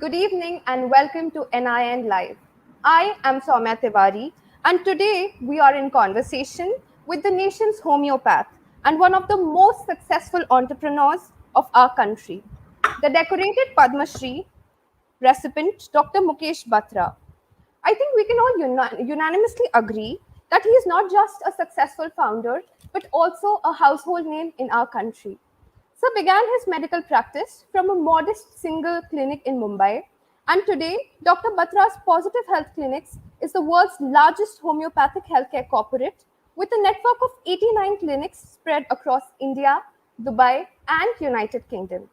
Good evening and welcome to NIN Live. I am Soumya Tiwari and today we are in conversation with the nation's homeopath and one of the most successful entrepreneurs of our country, the decorated Padma Shri recipient Dr. Mukesh Batra. I think we can all unanimously agree that he is not just a successful founder but also a household name in our country. Sir began his medical practice from a modest single clinic in Mumbai, and today, Dr. Batra's Positive Health Clinics is the world's largest homeopathic healthcare corporate with a network of 89 clinics spread across India, Dubai, and United Kingdom.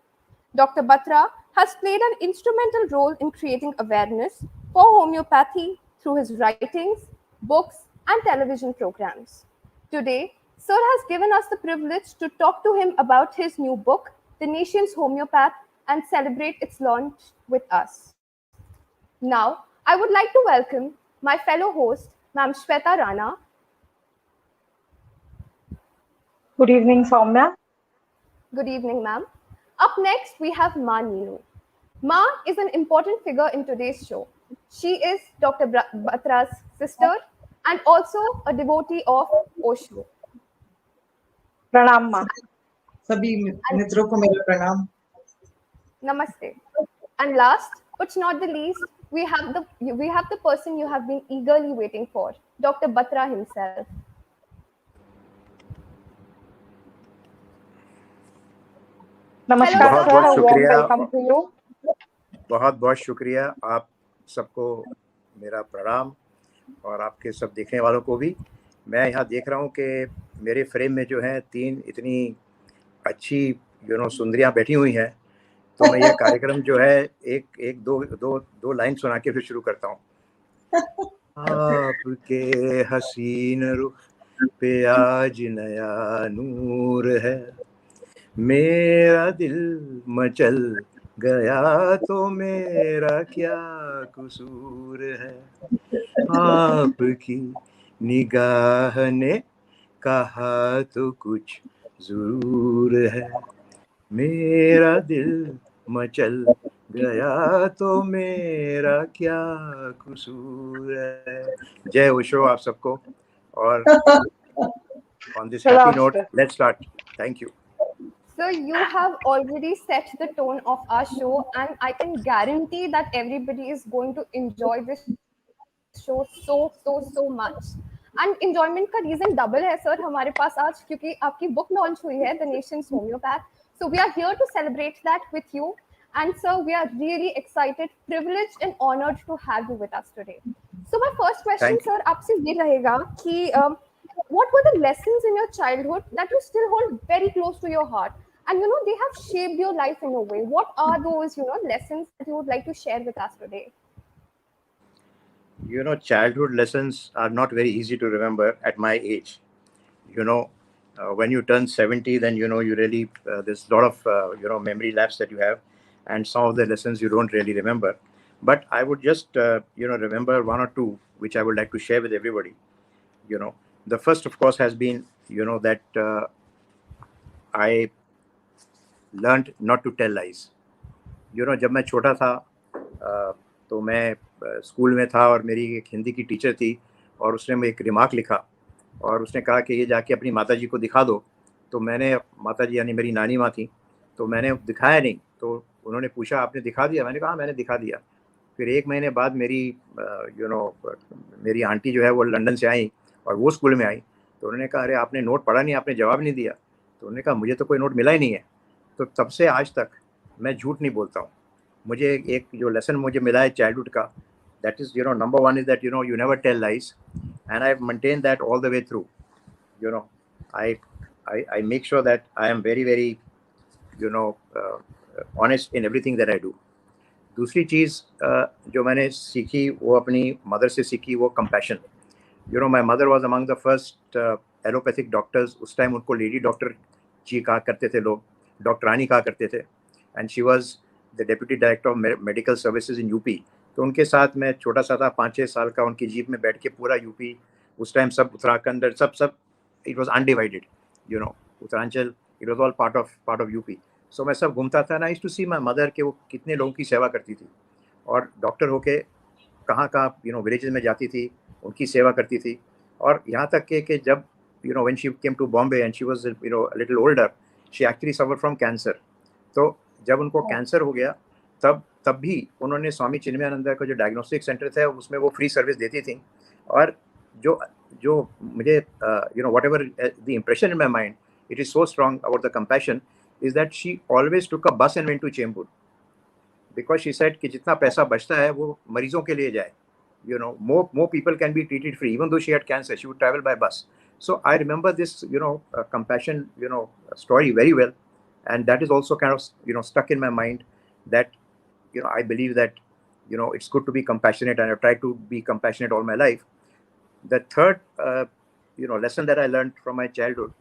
Dr. Batra has played an instrumental role in creating awareness for homeopathy through his writings, books, and television programs. Today, Sir has given us the privilege to talk to him about his new book, The Nation's Homeopath, and celebrate its launch with us. Now, I would like to welcome my fellow host, Ma'am Shweta Rana. Good evening, Soumya. Good evening, ma'am. Up next, we have Ma Neenu. Ma is an important figure in today's show. She is Dr. Batra's sister and also a devotee of Osho. Pranam Ma. सभी मित्रों को मेरा प्रणाम. Namaste. And last but not the least, we have the person you have been eagerly waiting for, Dr. Batra himself. Namaskar, Hello, sir. sir. A warm welcome to you. बहुत बहुत शुक्रिया आप सबको, मेरा प्रणाम और आपके सब देखने वालों को भी. मैं यहाँ देख रहा हूँ कि मेरे फ्रेम में जो है 3 इतनी अच्छी सुंदरियाँ बैठी हुई हैं, तो मैं ये कार्यक्रम जो है एक दो लाइन सुना के फिर शुरू करता हूँ. आपके हसीन रुख पे आज नया नूर है, मेरा दिल मचल गया तो मेरा क्या कसूर है, आपकी निगाह ने कहा तो कुछ जरूर है, मेरा दिल मचल गया तो मेरा क्या कसूर है. जय ओशो आप सबको. और on this happy note, let's start. Thank you. So you have already set the tone of our show, and I can guarantee that everybody is going to enjoy this show so much. And enjoyment का reason double है sir हमारे पास आज, क्योंकि आपकी book launch हुई है, The Nation's Homeopath. So we are here to celebrate that with you. And sir, we are really excited, privileged, and honored to have you with us today. So my first question, sir, आपसे ये रहेगा कि what were the lessons in your childhood that you still hold very close to your heart? And they have shaped your life in a way. What are those, lessons that you would like to share with us today? Childhood lessons are not very easy to remember at my age. When you turn 70, then, you really, there's a lot of, memory lapse that you have. And some of the lessons you don't really remember. But I would just, remember one or two, which I would like to share with everybody. The first, of course, has been, that I learned not to tell lies. जब मैं छोटा था, तो मैं school में था और मेरी एक हिंदी की टीचर थी और उसने मुझे एक रिमार्क लिखा और उसने कहा कि ये जाके अपनी माताजी को दिखा दो. तो मैंने, माताजी यानी मेरी नानी माँ थी, तो मैंने दिखाया नहीं. तो उन्होंने पूछा आपने दिखा दिया? मैंने कहा मैंने दिखा दिया. फिर 1 महीने बाद मेरी आंटी जो है वो लंदन से आई और वो स्कूल में आई. तो उन्होंने कहा अरे आपने नोट पढ़ा नहीं, आपने जवाब नहीं दिया. तो उन्होंने कहा मुझे तो कोई नोट मिला ही नहीं है. तो तब से आज तक मैं झूठ नहीं बोलता हूँ. मुझे एक जो लेसन मुझे मिला है चाइल्डहुड का, that is, number one is that, you never tell lies. And I've maintained that all the way through. I make sure that I am very, very, honest in everything that I do. दूसरी चीज़ जो मैंने सीखी वो अपनी mother से सीखी, वो compassion. My mother was among the first allopathic doctors. उस टाइम उनको लेडी डॉक्टर जी कहा करते थे लोग, डॉक्टरानी कहा करते थे. And she was the deputy director of medical services in UP. तो उनके साथ मैं छोटा सा था, 5-6 साल का, उनकी जीप में बैठ के पूरा यूपी, उस टाइम सब उत्तराखंड, सब it was undivided, Uttaranchal, it was all part of UP. So मैं सब घूमता था. I used to see my mother कि वो कितने लोगों की सेवा करती थी. और डॉक्टर होके कहाँ कहाँ विलेजेस में जाती थी, उनकी सेवा करती थी। और यहाँ तक कि जब when she came to Bombay and she was little older, she actually suffer from cancer. तो जब उनको कैंसर हो गया तब भी उन्होंने स्वामी चिन्मयानंद का जो डायग्नोस्टिक सेंटर था उसमें वो फ्री सर्विस देती थी। और जो जो मुझे whatever the impression in my mind, it is so strong about the compassion is that she always took a bus and went to Chembur, because she said कि जितना पैसा बचता है वो मरीजों के लिए जाए, more people can be treated free. Even though she had cancer, she would travel by bus. So I remember this compassion story very well, and that is also kind of stuck in my mind, that I believe that it's good to be compassionate, and I've tried to be compassionate all my life. The third lesson that I learned from my childhood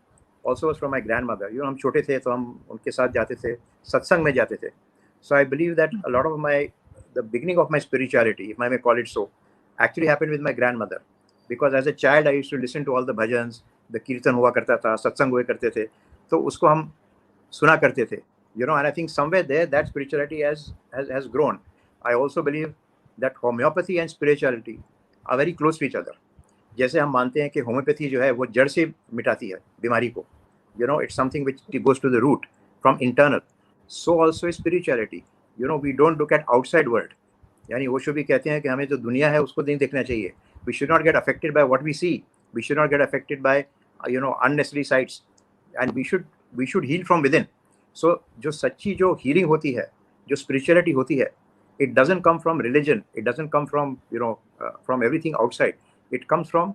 also was from my grandmother. हम छोटे थे तो हम उनके साथ जाते थे, सत्संग में जाते थे. So I believe that a lot of the beginning of my spirituality, if I may call it so, actually happened with my grandmother. Because as a child I used to listen to all the bhajans, the kirtan हुआ करता था, सत्संग हुए करते थे, तो उसको हम सुना करते थे. And I think somewhere there that spirituality has grown. I also believe that homeopathy and spirituality are very close to each other. जैसे हम मानते हैं कि होम्योपैथी जो है वो जड़ से मिटाती है बीमारी को, it's something which goes to the root from internal. So also is spirituality. We don't look at outside world. यानी ओशो भी कहते हैं कि हमें जो दुनिया है उसको नहीं देखना चाहिए. We should not get affected by what we see. We should not get affected by unnecessary sights, and we should heal from within. So जो सच्ची जो healing होती है, जो spirituality होती है, it doesn't come from religion. It doesn't come from from everything outside. It comes from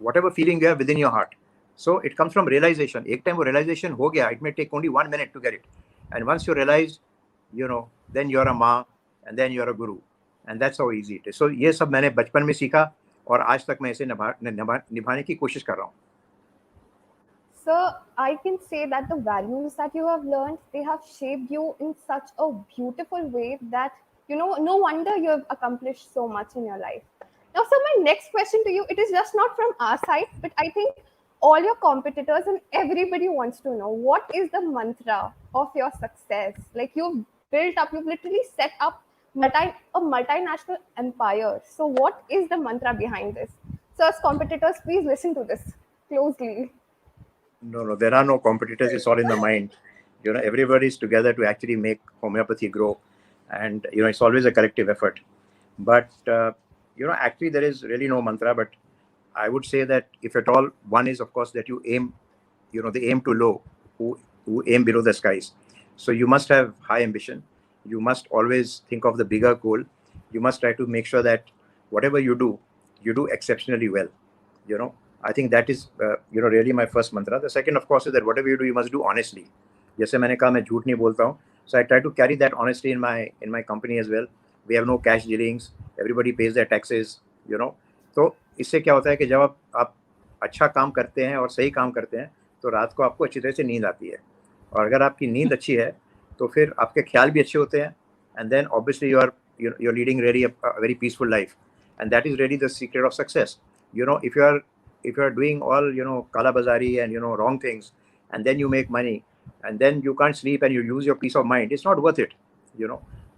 whatever feeling you have within your heart. So it comes from realization. एक time वो realization हो गया, it may take only 1 minute to get it. And once you realize, then you're a ma, and then you're a guru. And that's how easy it is. So ये सब मैंने बचपन में सीखा और आज तक मैं इसे निभाने की कोशिश कर रहा हूँ. Sir, I can say that the values that you have learned, they have shaped you in such a beautiful way that, no wonder you have accomplished so much in your life. Now, sir, my next question to you, it is just not from our side, but I think all your competitors and everybody wants to know, what is the mantra of your success? Like, you've literally set up a multinational empire. So what is the mantra behind this? So as competitors, please listen to this closely. No, there are no competitors. It's all in the mind. Everybody's together to actually make homeopathy grow, and it's always a collective effort. But actually there is really no mantra. But I would say that if at all, one is of course that you aim, they aim too low, who aim below the skies. So you must have high ambition. You must always think of the bigger goal. You must try to make sure that whatever you do exceptionally well. I think that is really my first mantra. The second, of course, is that whatever you do, you must do honestly. जैसे मैंने कहा, मैं झूठ नहीं बोलता हूँ. So I try to carry that honesty in my company as well. We have no cash dealings. Everybody pays their taxes. तो इससे क्या होता है कि जब आप अच्छा काम करते हैं और सही काम करते हैं तो रात को आपको अच्छी तरह से नींद आती है. और अगर आपकी नींद अच्छी है तो फिर आपके ख्याल भी अच्छे होते हैं. And then obviously you're leading really a very peaceful life. And that is really the secret of success. If you are doing all kala bazari and wrong things, and then you make money, and then you can't sleep and you lose your peace of mind, it's not worth it.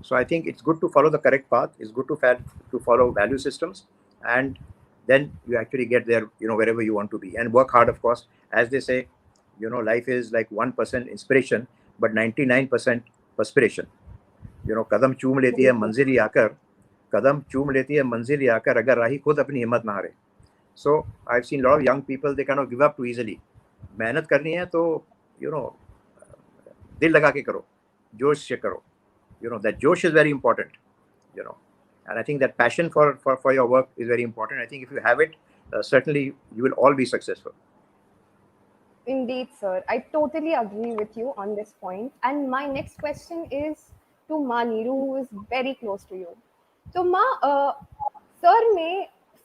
So I think it's good to follow the correct path. It's good to follow value systems, and then you actually get there wherever you want to be, and work hard, of course. As they say, life is like 1% inspiration but 99% perspiration. कदम चूम लेती है मंजिल आकर अगर राही खुद अपनी हिम्मत ना हारे. So I've seen a lot of young people, they kind of give up too easily. मेहनत करनी है तो दिल लगा के करो, जोश से करो. That josh is very important. And I think that passion for your work is very important. I think if you have it, certainly you will all be successful. Indeed, sir. I totally agree with you on this point. And my next question is to Ma Neeru, who is very close to you. So, Ma,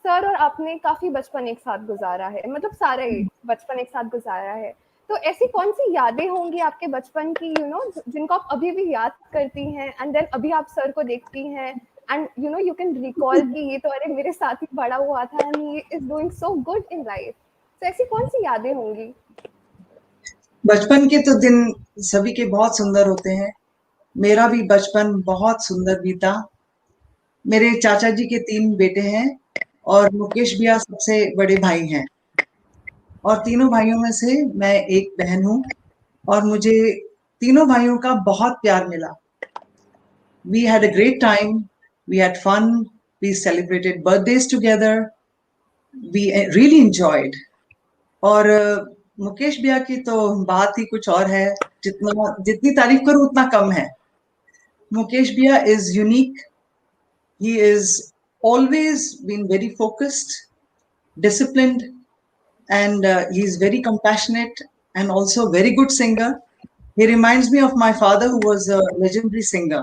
sir और आपने काफी बचपन एक साथ गुजारा है, मतलब सारे ही बचपन एक साथ गुजारा है. तो ऐसी कौन सी यादें होंगी आपके बचपन की, जिनको आप अभी भी याद करती हैं, एंड देन अभी आप सर को देखती हैं, एंड यू कैन रिकॉल कि ये तो अरे मेरे साथ ही बड़ा हुआ था and he is doing so good in life. तो ऐसी कौन सी यादें होंगी? बचपन के तो दिन सभी के बहुत सुंदर होते हैं. मेरा भी बचपन बहुत सुंदर बीता. मेरे चाचा जी के 3 बेटे हैं और मुकेश भैया सबसे बड़े भाई हैं और तीनों भाइयों में से मैं एक बहन हूँ और मुझे तीनों भाइयों का बहुत प्यार मिला। We had a great time, we had fun, we celebrated birthdays together, we really enjoyed. और मुकेश भैया की तो बात ही कुछ और है, जितनी तारीफ करूं उतना कम है। मुकेश भैया is unique. He is always been very focused, disciplined, and he's very compassionate and also very good singer. He reminds me of my father who was a legendary singer.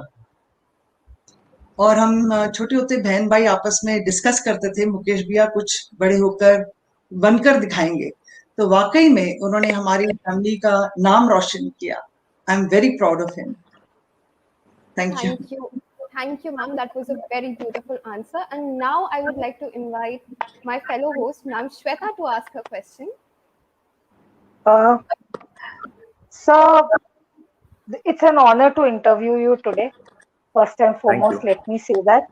और हम छोटे होते बहन भाई आपस में डिस्कस करते थे मुकेश भैया कुछ बड़े होकर बनकर दिखाएंगे, तो वाकई में उन्होंने हमारी फैमिली का नाम रोशन किया। I am very proud of him. Thank you. Thank you. Thank you, ma'am. That was a very beautiful answer. And now I would like to invite my fellow host, ma'am Shweta, to ask her question. Uh, so it's an honor to interview you today. First and Thank you. foremost, let me say that.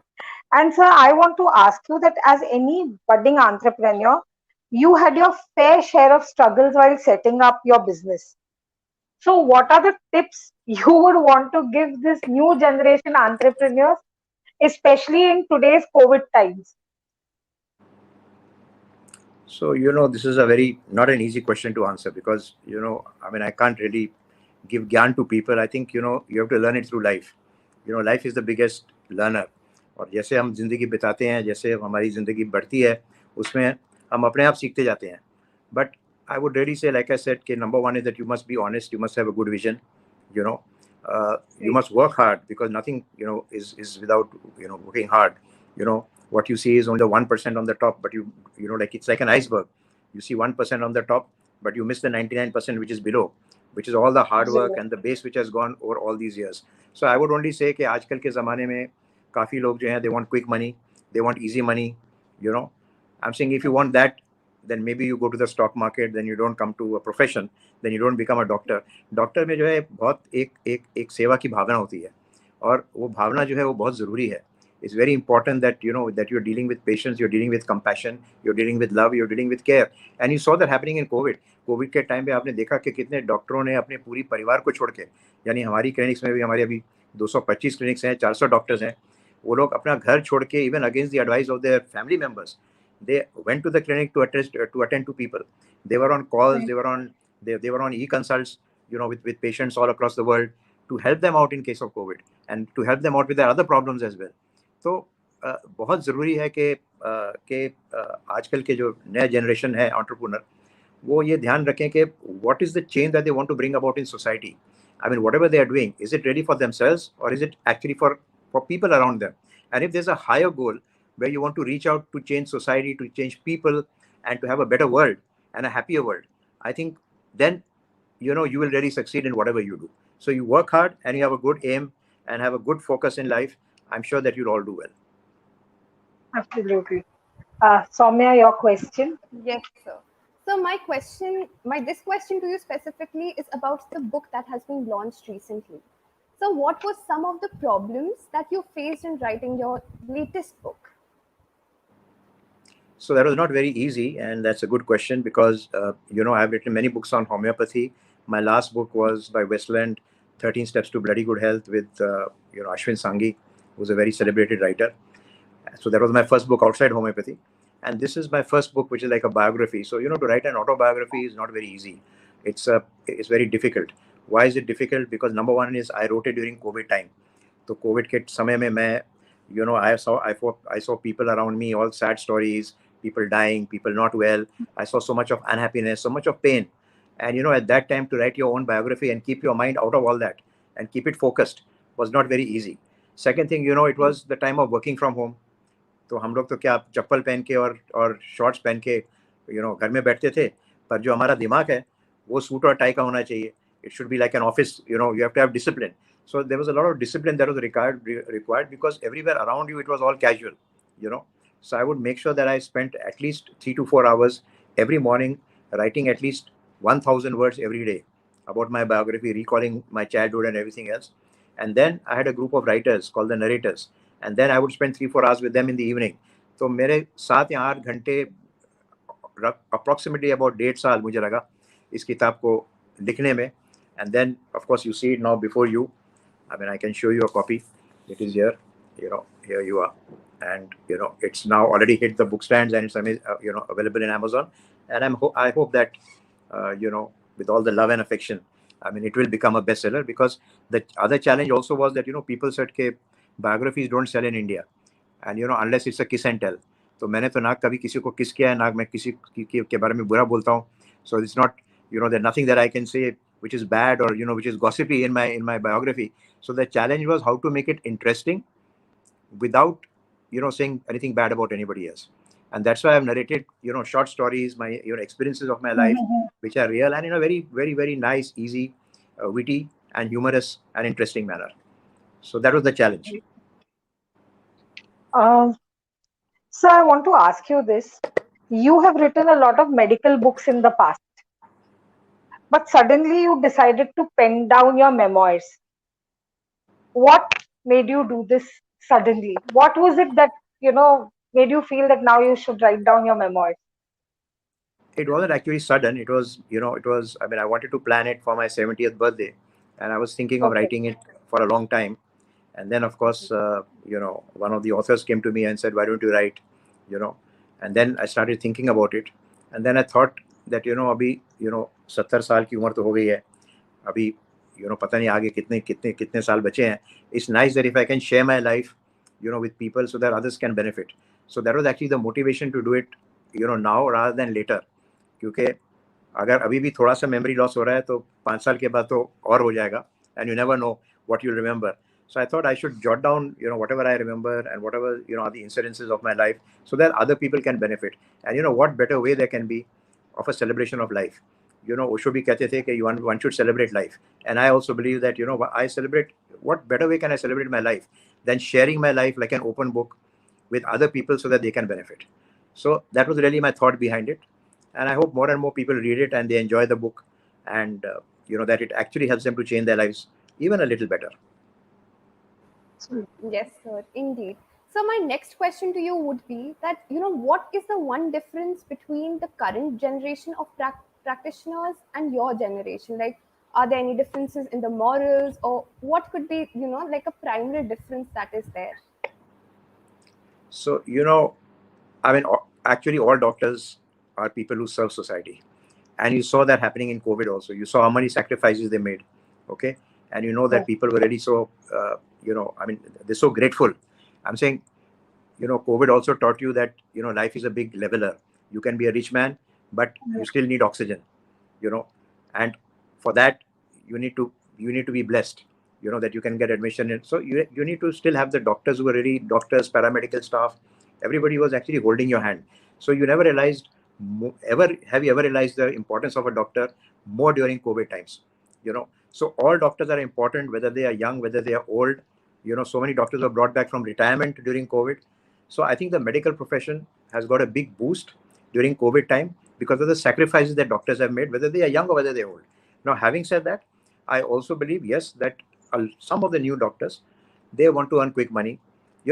And sir, I want to ask you that as any budding entrepreneur, you had your fair share of struggles while setting up your business. So what are the tips you would want to give this new generation entrepreneurs, especially in today's COVID times? So, this is a not an easy question to answer because, I mean, I can't really give gyan to people. I think, you have to learn it through life. Life is the biggest learner. और जैसे हम जिंदगी बिताते हैं, जैसे हमारी जिंदगी बढ़ती है, उसमें हम अपने आप सीखते जाते हैं. But I would really say, like I said, कि number one is that you must be honest. You must have a good vision. You must work hard because nothing, is without, working hard. What you see is only the 1% on the top, but like it's like an iceberg. You see 1% on the top, but you miss the 99% which is below, which is all the hard work and the base which has gone over all these years. So I would only say कि आजकल के ज़माने में काफ़ी लोग जो हैं, they want quick money, they want easy money. I'm saying if you want that, then maybe you go to the stock market, then you don't come to a profession, then you don't become a doctor. Doctor में जो है बहुत एक सेवा की भावना होती है और वो भावना जो है वो बहुत ज़रूरी है. It's very important that that you're dealing with patience, you're dealing with compassion, you're dealing with love, you're dealing with care. And you saw that happening in COVID. Covid के टाइम पे आपने देखा कि कितने डॉक्टरों ने अपने पूरी परिवार को छोड़ के, यानी हमारी क्लिनिक्स में भी हमारी अभी 225 क्लिनिक्स हैं, 400 डॉक्टर्स हैं, वो लोग अपना घर छोड़ के even against the advice of their family members they went to the clinic to attend to people. They were on calls, they were on e-consults, with patients all across the world to help them out in case of COVID and to help them out with their other problems as well. तो बहुत ज़रूरी है कि आजकल के जो नया generation है एंटरप्रेन्योर, वो ये ध्यान रखें कि what is the change that they want to bring about in society. I mean, whatever they are doing, is it really for themselves or is it actually for people around them? And if there's a higher goal where you want to reach out to change society, to change people, and to have a better world and a happier world, I think then, you will really succeed in whatever you do. So you work hard and you have a good aim and have a good focus in life. I'm sure that you'll all do well. Absolutely. Soumya, your question. Yes, sir. So this question to you specifically is about the book that has been launched recently. So what were some of the problems that you faced in writing your latest book? So that was not very easy, and that's a good question because, I've written many books on homeopathy. My last book was by Westland, 13 Steps to Bloody Good Health with, Ashwin Sanghi, who's a very celebrated writer. So that was my first book outside homeopathy. And this is my first book, which is like a biography. So, to write an autobiography is not very easy. It's very difficult. Why is it difficult? Because number one is I wrote it during COVID time. So COVID के समय में मैं, I saw people around me, all sad stories, people dying, people not well. I saw so much of unhappiness, so much of pain. And, at that time to write your own biography and keep your mind out of all that and keep it focused was not very easy. Second thing, it was the time of working from home. तो हम लोग तो क्या चप्पल पहन के और shorts पहन के घर में बैठते थे, पर जो हमारा दिमाग है वो सूट और टाई का होना चाहिए. It should be like an office, you have to have discipline. So there was a lot of discipline that was required because everywhere around you it was all casual. So I would make sure that I spent at least 3 to 4 hours every morning writing at least 1,000 words every day about my biography, recalling my childhood and everything else. And then I had a group of writers called the narrators. and then I would spend 3-4 hours with them in the evening. तो मेरे 7 या 8 घंटे approximately about 1.5 साल मुझे लगा इस किताब को लिखने में. And then of course you see it now before you. I mean, I can show you a copy. It is here. Here you are, and it's now already hit the book stands, and it's available in Amazon. And I hope that with all the love and affection, I mean, it will become a bestseller, because the other challenge also was that people said that biographies don't sell in India, and unless it's a kiss and tell. तो मैंने तो ना कभी किसी को किस किया है, ना मैं किसी के बारे में बुरा बोलता हूँ. So it's not, there's nothing that I can say which is bad, or which is gossipy in my biography. So the challenge was how to make it interesting without saying anything bad about anybody else. And that's why I've narrated short stories, my experiences of my life, which are real, and in a very, very, very nice, easy, witty and humorous and interesting manner. So that was the challenge. So I want to ask you this. You have written a lot of medical books in the past, but suddenly you decided to pen down your memoirs. What made you do this suddenly? What was it that, made you feel that now you should write down your memoirs? It wasn't actually sudden. It was, I mean, I wanted to plan it for my 70th birthday, and I was thinking of writing it for a long time. And then, of course, one of the authors came to me and said, why don't you write, and then I started thinking about it. And then I thought that, अभी, 70 साल की उम्र तो हो गई है. अभी, पता नहीं आगे कितने साल बचे हैं. It's nice that if I can share my life, with people, so that others can benefit. So that was actually the motivation to do it, now rather than later. क्योंकि अगर अभी भी थोड़ा सा मेमोरी लॉस हो रहा है तो 5 साल के बाद तो और हो जाएगा, and you never know what you'll remember. So I thought I should jot down, whatever I remember, and whatever, are the incidences of my life, so that other people can benefit. And what better way there can be of a celebration of life. Osho bhi kehte the कि one should celebrate life. And I also believe that, I celebrate, what better way can I celebrate my life than sharing my life like an open book with other people so that they can benefit. So that was really my thought behind it. And I hope more and more people read it and they enjoy the book, and that it actually helps them to change their lives even a little better. Yes, sir, indeed. So my next question to you would be that, what is the one difference between the current generation of practitioners and your generation? Like, are there any differences in the morals, or what could be, like a primary difference that is there? So, I mean, actually all doctors are people who serve society. And you saw that happening in COVID also. You saw how many sacrifices they made. Okay. And that people were really so, I mean, they're so grateful. I'm saying, COVID also taught you that, life is a big leveler. You can be a rich man, but you still need oxygen, and for that, you need to be blessed, that you can get admission in. So you need to still have the doctors who were really doctors, paramedical staff. Everybody was actually holding your hand. So you never realized, have you ever realized the importance of a doctor more during COVID times? So all doctors are important, whether they are young, whether they are old. So many doctors were brought back from retirement during COVID. So I think the medical profession has got a big boost during COVID time because of the sacrifices that doctors have made, whether they are young or whether they are old. Now, having said that, I also believe, yes, that some of the new doctors, they want to earn quick money.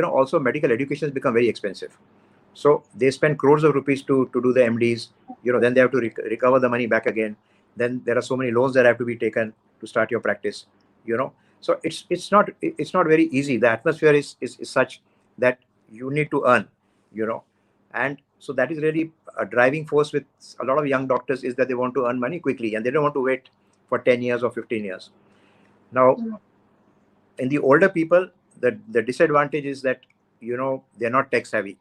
Also medical education has become very expensive. So they spend crores of rupees to do the MDs. Then they have to recover the money back again. Then there are so many loans that have to be taken to start your practice. So it's not very easy. The atmosphere is such that you need to earn. And so that is really a driving force with a lot of young doctors, is that they want to earn money quickly and they don't want to wait for 10 years or 15 years. Now, in the older people, the disadvantage is that, they're not tech savvy.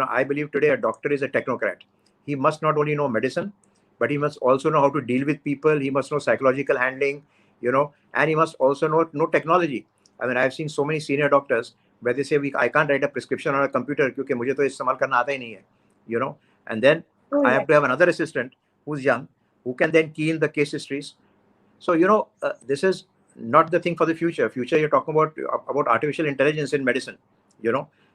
I believe today a doctor is a technocrat. He must not only know medicine, but he must also know how to deal with people. He must know psychological handling, and he must also know technology. I mean, I've seen so many senior doctors where they say, I can't write a prescription on a computer because मुझे तो इस्तेमाल करना आता ही नहीं है, and then I have to have another assistant who's young, who can then key in the case histories. So, this is not the thing for the future. You're talking about artificial intelligence in medicine,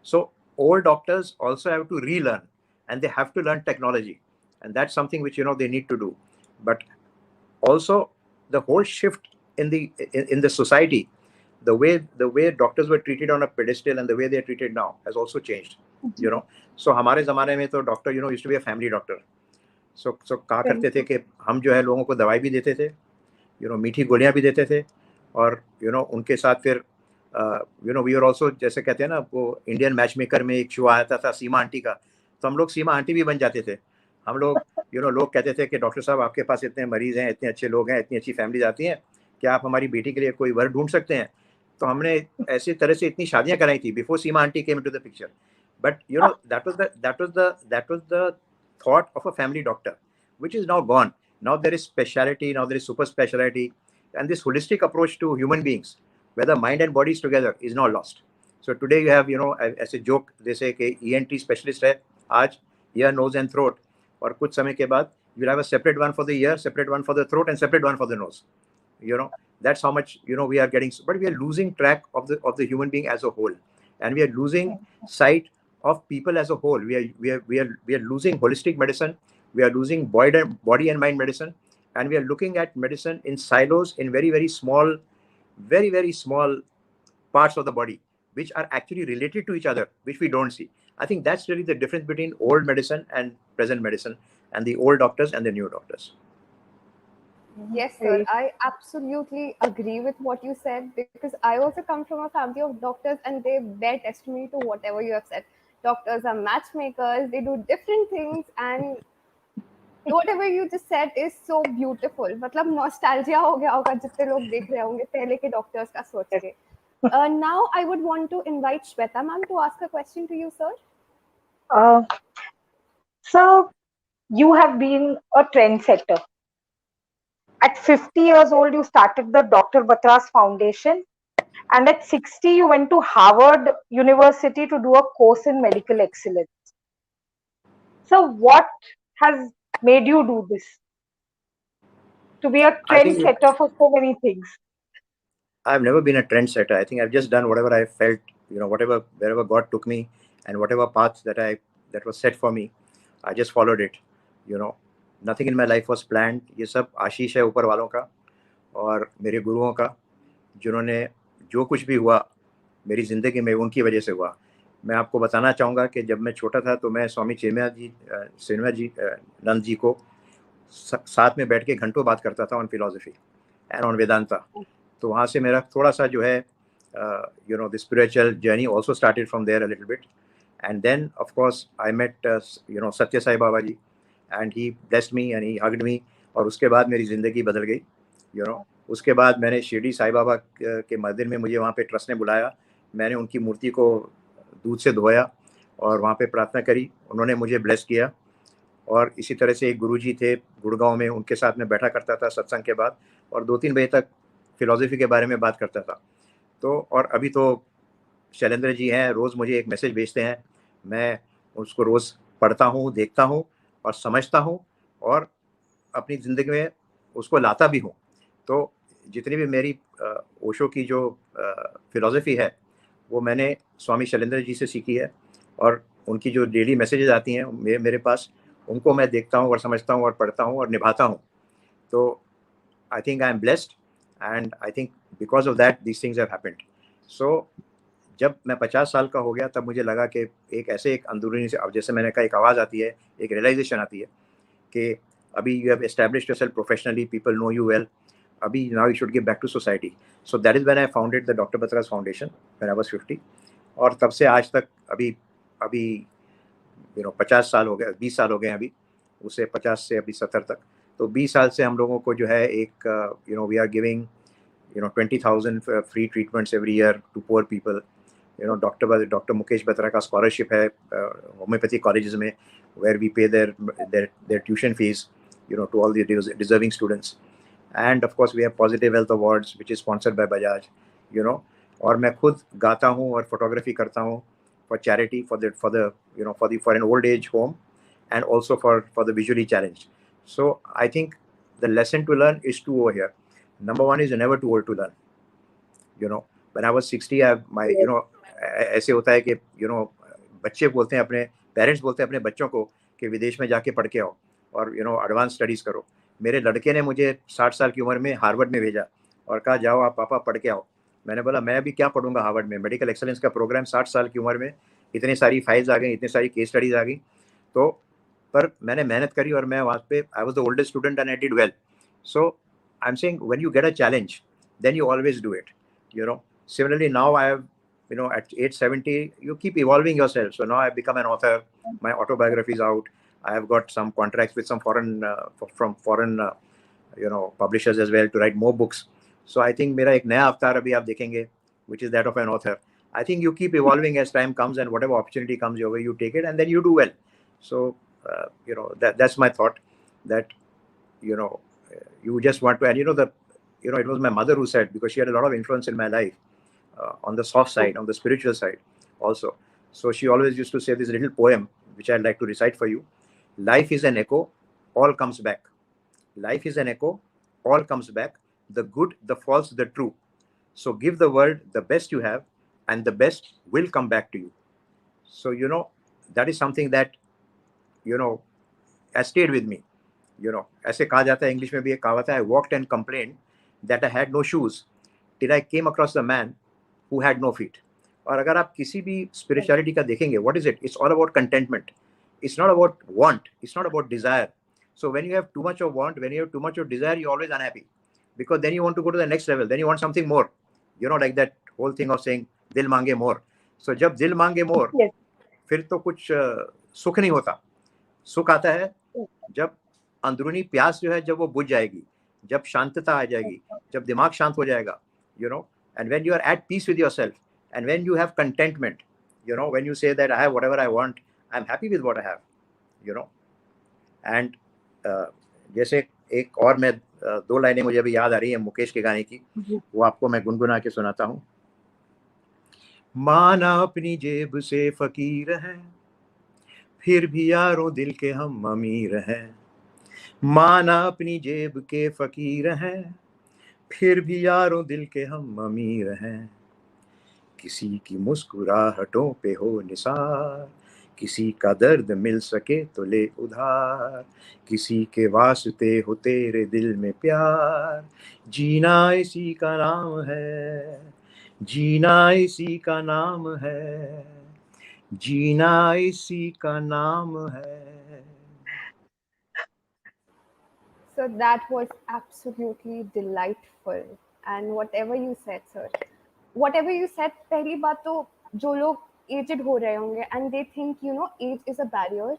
So old doctors also have to relearn, and they have to learn technology. And that's something which, they need to do. But also the whole shift in the society, the way doctors were treated on a pedestal and the way they are treated now has also changed. So हमारे ज़माने में तो doctor used to be a family doctor. So कहा करते थे कि हम जो है लोगों को दवाई भी देते थे, मीठी गोलियां भी देते थे, और उनके साथ फिर वी आर ऑल्सो, जैसे कहते हैं ना, वो इंडियन मैच मेकर में एक शो आता था सीमा आंटी का, तो हम लोग सीमा आंटी भी बन जाते थे। हम लोग लोग कहते थे कि डॉक्टर साहब आपके पास इतने मरीज हैं, इतने अच्छे लोग हैं, इतनी अच्छी फैमिलीज आती हैं, क्या आप हमारी बेटी के लिए कोई वर ढूंढ सकते हैं? तो हमने ऐसी तरह से इतनी शादियां कराई थी before Seema aunty came into the picture. But that was the thought of a family doctor, which is now gone. Now there is speciality, now there is super speciality, and this holistic approach to human beings, where the mind and body is together, is now lost. So today you have, as a joke, they say कि ENT specialist है आज, ear, nose and throat, और कुछ समय के बाद you'll have a separate one for the ear, separate one for the throat, and separate one for the nose. That's how much we are getting, but we are losing track of the human being as a whole, and we are losing sight of people as a whole. We are losing holistic medicine. We are losing body and mind medicine, and we are looking at medicine in silos, in very very small, very small parts of the body, which are actually related to each other, which we don't see. I think that's really the difference between old medicine and present medicine, and the old doctors and the new doctors. Yes, sir. I absolutely agree with what you said, because I also come from a family of doctors and they bear testimony to whatever you have said. Doctors are matchmakers, they do different things, and whatever you just said is so beautiful. मतलब nostalgia हो गया होगा जितने लोग देख रहे होंगे पहले के doctors का सोच के. Now I would want to invite Shweta ma'am to ask a question to you, sir. So you have been a trendsetter. At 50 years old, you started the Dr. Batra's Foundation, and at 60, you went to Harvard University to do a course in medical excellence. So, what has made you do this? To be a I think trendsetter for so many things. I've never been a trendsetter. I think I've just done whatever I felt, wherever God took me, and whatever path that was set for me, I just followed it. Nothing in my life was planned. ये सब आशीष है ऊपर वालों का और मेरे गुरुओं का, जिन्होंने जो कुछ भी हुआ मेरी ज़िंदगी में उनकी वजह से हुआ। मैं आपको बताना चाहूँगा कि जब मैं छोटा था तो मैं स्वामी चिन्मयानंद नंद जी को साथ में बैठ के घंटों बात करता था on philosophy and on Vedanta. तो वहाँ से मेरा थोड़ा सा जो है the spiritual journey also started from there a little bit. And then of course I met Satya Sai Baba ji, and he blessed me and he hugged me, और उसके बाद मेरी ज़िंदगी बदल गई। उसके बाद मैंने शिरडी साई बाबा के मंदिर में, मुझे वहाँ पे ट्रस्ट ने बुलाया, मैंने उनकी मूर्ति को दूध से धोया और वहाँ पे प्रार्थना करी, उन्होंने मुझे ब्लेस किया। और इसी तरह से एक गुरुजी थे गुड़गांव में, उनके साथ में बैठा करता था सत्संग के बाद, और 2-3 बजे तक फिलॉसफी के बारे में बात करता था। तो और अभी तो शैलेंद्र जी हैं, रोज़ मुझे एक मैसेज भेजते हैं, मैं उसको रोज़ पढ़ता हूँ, देखता हूँ और समझता हूँ और अपनी ज़िंदगी में उसको लाता भी हूँ। तो जितनी भी मेरी ओशो की जो फिलॉसफी है वो मैंने स्वामी शैलेंद्र जी से सीखी है, और उनकी जो डेली मैसेजेस आती हैं मेरे पास, उनको मैं देखता हूँ और समझता हूँ और पढ़ता हूँ और निभाता हूँ। तो I think I am blessed, and I think because of that these things have happened. So जब मैं 50 साल का हो गया तब मुझे लगा कि एक अंदरूनी से, अब जैसे मैंने कहा, एक आवाज़ आती है, एक रियलाइजेशन आती है कि अभी you have established yourself professionally, people know you well, अभी now you should give back to society. So that is when I founded the doctor Batra's foundation when I was 50, और तब से आज तक अभी 50 साल हो गए, 20 साल हो गए अभी, उससे 50 से अभी 70 तक। तो 20 साल से हम लोगों को जो है एक we are giving 20,000 free treatments every year to poor people. Doctor Mukesh Batra का स्कॉलरशिप है होम्योपैथी कॉलेजेस में, where we pay their tuition fees to all the deserving students. And of course we have positive health awards which is sponsored by Bajaj. और मैं खुद गाता हूँ और photography करता हूँ for charity, for an old age home, and also for the visually challenged. So I think the lesson to learn is two over here. Number one is you're never too old to learn. When I was 60, ऐसे होता है कि बच्चे बोलते हैं, अपने parents बोलते हैं अपने बच्चों को कि विदेश में जाके पढ़ के आओ और एडवांस स्टडीज करो। मेरे लड़के ने मुझे 60 साल की उम्र में हार्वर्ड में भेजा और कहा जाओ आप पापा पढ़ के आओ, मैंने बोला मैं अभी क्या पढ़ूंगा हार्वर्ड में, मेडिकल एक्सेलेंस का प्रोग्राम 60 साल की उम्र में, इतनी सारी फाइल्स आ गई, इतनी सारी केस स्टडीज आ गई। तो पर मैंने मेहनत करी और मैं वहाँ पे I was the oldest student and I did well. So I am saying when you get a challenge then you always do it, you know. Similarly now I have, you know, at age 70 you keep evolving yourself. So now I've become an author, my autobiography is out, I have got some contracts with some foreign from foreign you know publishers as well to write more books. So I think मेरा एक नया अवतार अभी आप देखेंगे, which is that of an author. I think you keep evolving as time comes, and whatever opportunity comes your way you take it and then you do well. So you know that's my thought, that you know you just want to, and you know it was my mother who said, because she had a lot of influence in my life, on the soft side, on the spiritual side also. So she always used to say this little poem which I'd like to recite for you. Life is an echo, all comes back. Life is an echo, all comes back, the good, the false, the true. So give the world the best you have, and the best will come back to you. So you know that is something that you know has stayed with me. You know, ऐसे कहा जाता है, English में भी एक कहावत है, I walked and complained that I had no shoes till I came across the man who had no feet. और अगर आप किसी भी spirituality का देखेंगे, what is it? It's all about contentment. It's not about want. It's not about desire. So when you have too much of want, when you have too much of desire, you're always unhappy, because then you want to go to the next level. Then you want something more. You know, like that whole thing of saying दिल मांगे more. So जब दिल मांगे more, Yes. फिर तो कुछ सुख नहीं होता. सुख आता है जब अंदरूनी प्यास जो है, जब वो बुझ जाएगी, जब शांतता आ जाएगी, जब दिमाग शांत हो जाएगा, you know, and when you are at peace with yourself, and when you have contentment, you know, when you say that I have whatever I want, I'm happy with what I have, you know. And जैसे एक और मैं दो लाइनें मुझे अभी याद आ रही है मुकेश के गाने की, वो आपको मैं गुनगुना के सुनाता हूँ। माना अपनी जेब से फकीर हैं, फिर भी यारों दिल के हम अमीर हैं। माना अपनी जेब के फकीर हैं, फिर भी यारों दिल के हम अमीर हैं। किसी की मुस्कुराहटों पे हो निसार, किसी का दर्द मिल सके तो ले उधार, किसी के वास्ते हो तेरे दिल में प्यार, जीना इसी का नाम है, जीना इसी का नाम है, जीना इसी का नाम है। So that was absolutely delightful. And whatever you said, sir, whatever you said, पहली बात तो जो लोग aged हो रहे होंगे and they think age is a barrier.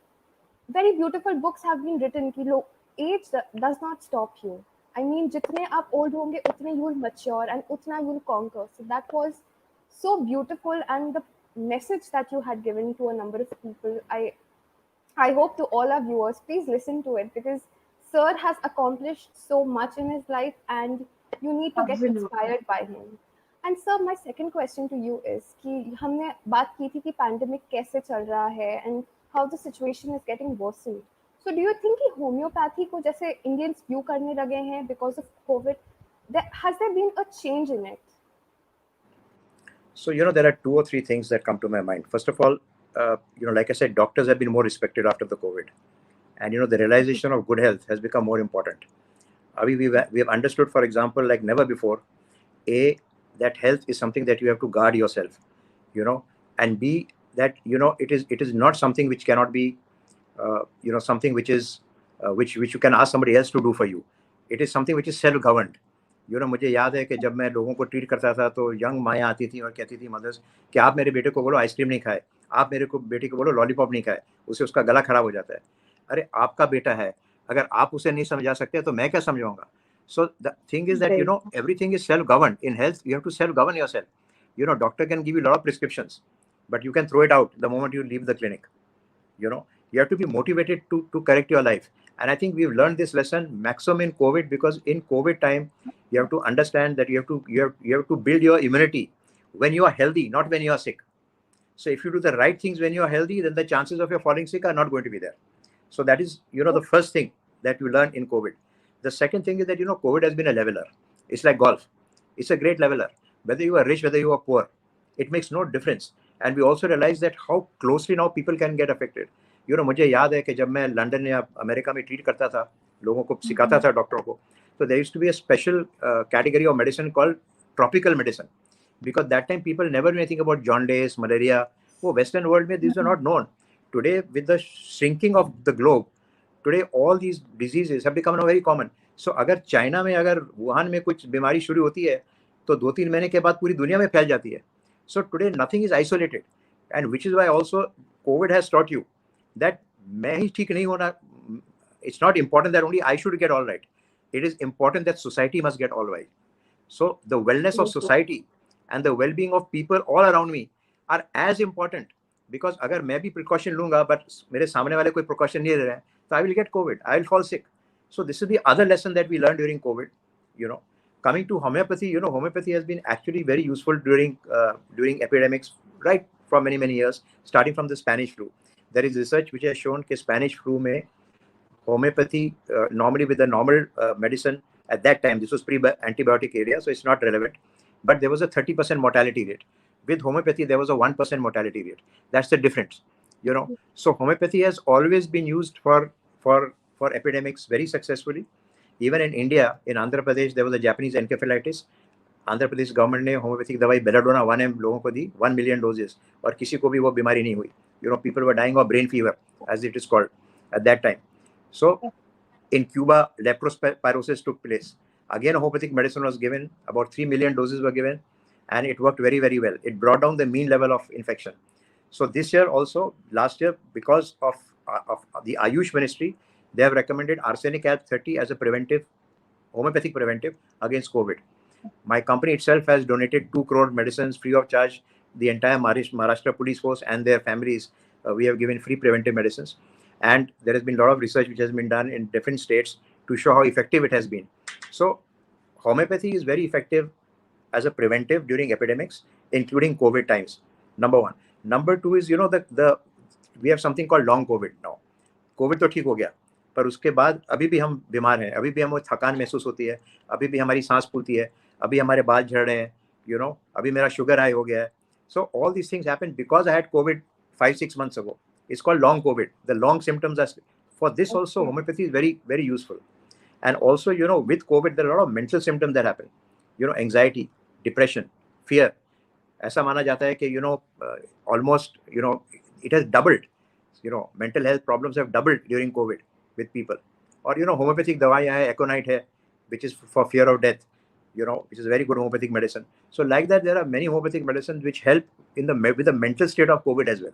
Very beautiful books have been written कि लोग age does not stop you. I mean जितने आप old होंगे उतने you will mature and उतना you will conquer. So that was so beautiful, and the message that you had given to a number of people, I hope to all our viewers, please listen to it, because Sir has accomplished so much in his life and you need to get Absolutely. inspired by him. And Sir, my second question to you is कि हमने बात की थी कि pandemic कैसे चल रहा है and how the situation is getting worsened. So do you think कि homeopathy को जैसे Indians view करने लगे हैं because of COVID, has there been a change in it? So, there are two or three things that come to my mind. First of all, like I said, doctors have been more respected after the COVID. And, the realization of good health has become more important. We have understood, for example, like never before, A, that health is something that you have to guard yourself, and B, that, it is not something which cannot be, something which is, which you can ask somebody else to do for you. It is something which is self-governed. मुझे याद है कि जब मैं लोगों को treat करता था तो यंग माएँ आती थी और कहती थी मदर्स कि आप मेरे बेटे को बोलो आइसक्रीम नहीं खाए, आप मेरे को बेटे को बोलो लॉलीपॉप नहीं खाए, उससे उसका गला खराब हो जाता है। अरे आपका बेटा है, अगर आप उसे नहीं समझा सकते तो मैं क्या समझाऊंगा? So the thing is that everything is self-governed. In health you have to self-govern yourself. Doctor can give you a lot of prescriptions, but you can throw it out the moment you leave the clinic. You have to be motivated to correct your life. And I think we've learned this lesson maximum in COVID, because in COVID time you have to understand that you have to build your immunity when you are healthy, not when you are sick. So if you do the right things when you are healthy, then the chances of your falling sick are not going to be there. So that is the first thing that you learn in COVID. The second thing is that COVID has been a leveler. It's like golf. It's a great leveler. Whether you are rich, whether you are poor, it makes no difference. And we also realize that how closely now people can get affected. मुझे याद है कि जब मैं London या America में treat करता था, लोगों को सिखाता था डॉक्टरों को, so there used to be a special category of medicine called tropical medicine. because that time people never knew anything about jaundice, malaria. Oh, Western world में these are not known. Today, with the shrinking of the globe, today all these diseases have become now very common. So अगर China में, अगर Wuhan में कुछ बीमारी शुरू होती है, तो 2-3 महीने के बाद पूरी दुनिया में फैल जाती है. So today nothing is isolated, and which is why also COVID has taught you that मैं ही ठीक नहीं होना. It's not important that only I should get all right. It is important that society must get all right. So the wellness of society and the well-being of people all around me are as important, because अगर मैं भी precaution लूंगा but मेरे सामने वाले कोई precaution नहीं ले रहे हैं, so I will get COVID, I will fall sick. So this is the other lesson that we learned during COVID. Coming to homeopathy, homeopathy has been actually very useful during epidemics, right, from many years, starting from the Spanish flu. There is research which has shown that Spanish flu में homeopathy, normally with the normal medicine at that time, this was pre-antibiotic area, so it's not relevant, but there was a 30% mortality rate. With homeopathy, there was a 1% mortality rate. That's the difference. So homeopathy has always been used for epidemics very successfully. Even in India, in Andhra Pradesh, there was a Japanese encephalitis. Andhra Pradesh government ने homeopathic दवाई belladonna 1M लोगों को दी, 1 million doses, और किसी को भी वो बीमारी नहीं हुई. People were dying of brain fever, as it is called, at that time. So in Cuba, leptospirosis took place. Again, homeopathic medicine was given. About 3 million doses were given, and it worked very, very well. It brought down the mean level of infection. So this year also, last year, because of the Ayush Ministry, they have recommended arsenic Alp 30 as a homeopathic preventive against COVID. My company itself has donated 2 crore medicines free of charge. The entire Maharashtra police force and their families, we have given free preventive medicines. And there has been a lot of research which has been done in different states to show how effective it has been. So homeopathy is very effective as a preventive during epidemics, including COVID times. Number one. Number two is, we have something called long COVID now. COVID तो ठीक हो गया, पर उसके बाद अभी भी हम बीमार हैं, अभी भी हमें थकान महसूस होती है, अभी भी हमारी सांस फूलती है, अभी हमारे बाल झड़ रहे हैं, अभी मेरा शुगर हाई हो गया है. So all these things happened because I had COVID 5-6 months ago. It's called long COVID. The long symptoms are, for this also, homeopathy is very, very useful. And also, with COVID, there are a lot of mental symptoms that happen. Anxiety, depression, fear. ऐसा माना जाता है कि, almost, it has doubled. Mental health problems have doubled during COVID with people. Or, homeopathic दवाइयाँ है, Aconite है, which is for fear of death, which is very good homeopathic medicine. So like that, there are many homeopathic medicines which help with the mental state of COVID as well.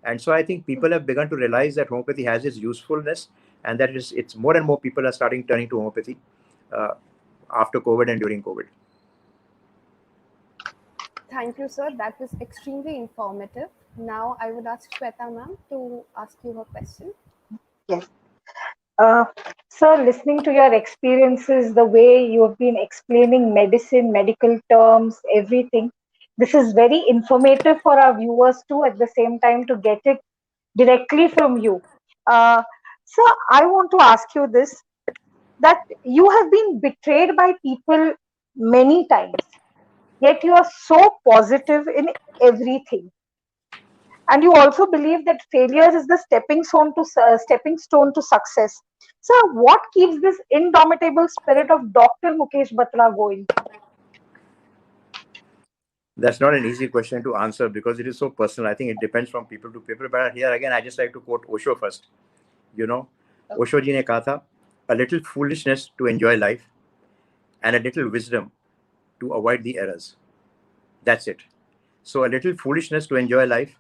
And so I think people have begun to realize that homeopathy has its usefulness, and that it's more and more people are turning to homeopathy after COVID and during COVID. Thank you, sir. That was extremely informative. Now I would ask Shweta ma'am to ask you her question. Yes. Sir, listening to your experiences, the way you have been explaining medicine, medical terms, everything, this is very informative for our viewers too, at the same time, to get it directly from you. Sir, I want to ask you this, that you have been betrayed by people many times, yet you are so positive in everything. And you also believe that failure is the stepping stone to success. So what keeps this indomitable spirit of Dr. Mukesh Batra going? That's not an easy question to answer because it is so personal. I think it depends from people to people. But here again, I just like to quote Osho first. Osho ji ne kaha tha, a little foolishness to enjoy life and a little wisdom to avoid the errors. That's it. So a little foolishness to enjoy life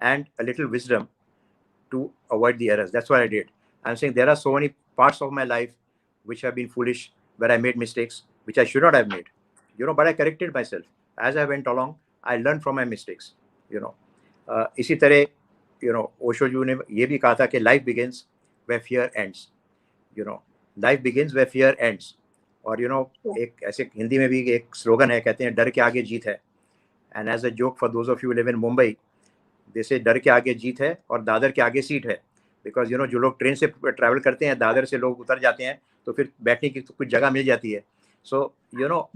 and a little wisdom to avoid the errors. That's what I did. I'm saying there are so many parts of my life which have been foolish, where I made mistakes, which I should not have made. But I corrected myself. As I went along, I learned from my mistakes. इसी तरह, ओशो जी ने ये भी कहा था कि life begins where fear ends. Life begins where fear ends. और एक ऐसे हिंदी में भी एक स्लोगन है, कहते हैं डर के आगे जीत है. And as a joke for those of you who live in Mumbai, they say डर के आगे जीत है और दादर के आगे सीट है. Because जो लोग ट्रेन से ट्रैवल करते हैं, दादर से लोग उतर जाते हैं, तो फिर बैठने की कुछ जगह मिल जाती है. So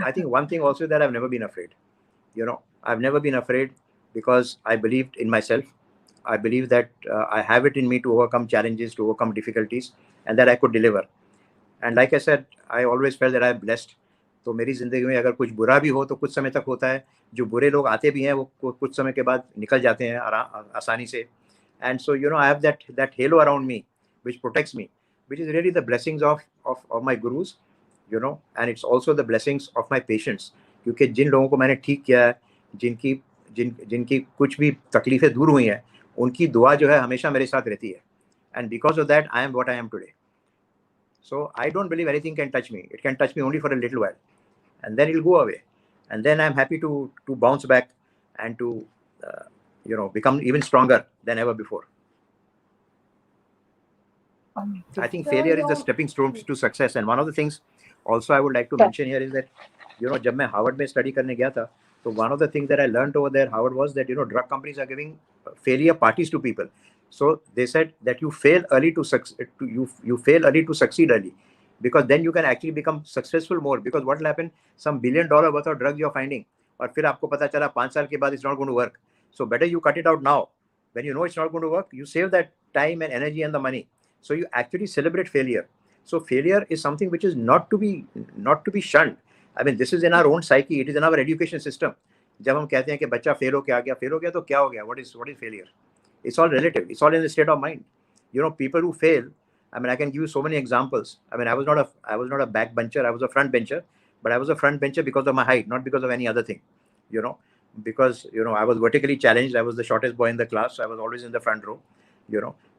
I think one thing also that I've never been afraid. I've never been afraid because I believed in myself. I believe that I have it in me to overcome challenges, to overcome difficulties, and that I could deliver. And like I said, I always felt that I'm blessed तो मेरी ज़िंदगी में अगर कुछ बुरा भी हो तो कुछ समय तक होता है, जो बुरे लोग आते भी हैं वो कुछ समय के बाद निकल जाते हैं आसानी से. And so I have that halo around me which protects me, which is really the blessings of my gurus, and it's also the blessings of my patients. क्योंकि जिन लोगों को मैंने ठीक किया है, जिनकी कुछ भी तकलीफें दूर हुई हैं, उनकी दुआ जो है हमेशा मेरे साथ रहती है. And because of that, I am what I am today. So I don't believe anything can touch me. It can touch me only for a little while, and then it'll go away. And then I'm happy to bounce back and to become even stronger than ever before. I think So failure is the your stepping stone to success. And one of the things also I would like to mention here is that जब मैं Harvard में study करने गया था, तो one of the things that I learned over there Harvard was that drug companies are giving failure parties to people. So they said that you fail early to you fail early to succeed early, because then you can actually become successful more. Because what will happen, some $1 billion worth of drugs you're finding, और फिर आपको पता चला 5 साल के बाद it's not going to work. So better you cut it out now. When you know it's not going to work, you save that time and energy and the money. So you actually celebrate failure. So failure is something which is not to be shunned. I mean, this is in our own psyche. It is in our education system. जब हम कहते हैं कि बच्चा fail हो गया तो क्या हो गया? What is failure? It's all relative. It's all in the state of mind. People who fail. I mean, I can give you so many examples. I mean, I was not a back bencher. I was a front bencher, but I was a front bencher because of my height, not because of any other thing. Because I was vertically challenged. I was the shortest boy in the class. So I was always in the front row.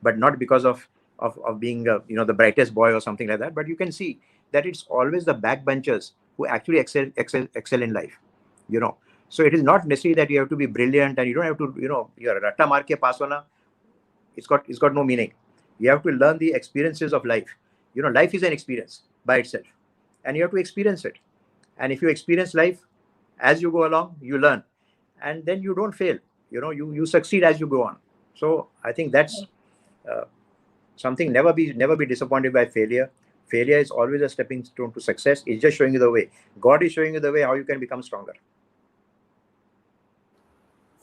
But not because of being the brightest boy or something like that. But you can see that it's always the backbenchers who actually excel in life. So it is not necessary that you have to be brilliant, and you don't have to your ratta maar ke pass hona. It's got no meaning. You have to learn the experiences of life. Life is an experience by itself, and you have to experience it. And if you experience life as you go along, you learn, and then you don't fail. You succeed as you go on. So I think that's something. Never be disappointed by failure. Failure is always a stepping stone to success. It's just showing you the way. God is showing you the way how you can become stronger.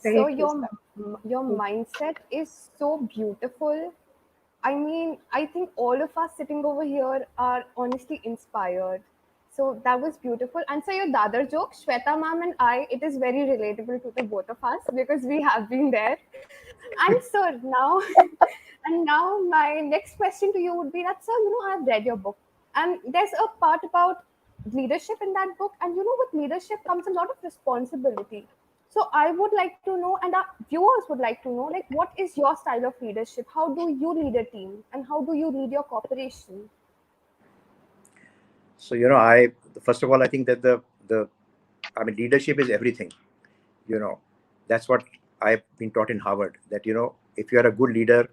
So your mindset is so beautiful. I mean, I think all of us sitting over here are honestly inspired. So that was beautiful. And so your Dadar joke, Shweta ma'am and I, it is very relatable to the both of us because we have been there. And so now, and now my next question to you would be that, sir, I've read your book, and there's a part about leadership in that book, and with leadership comes a lot of responsibility. So I would like to know, and our viewers would like to know, like, what is your style of leadership? How do you lead a team, and how do you lead your corporation? So first of all, I think that leadership is everything. That's what I've been taught in Harvard, that if you are a good leader,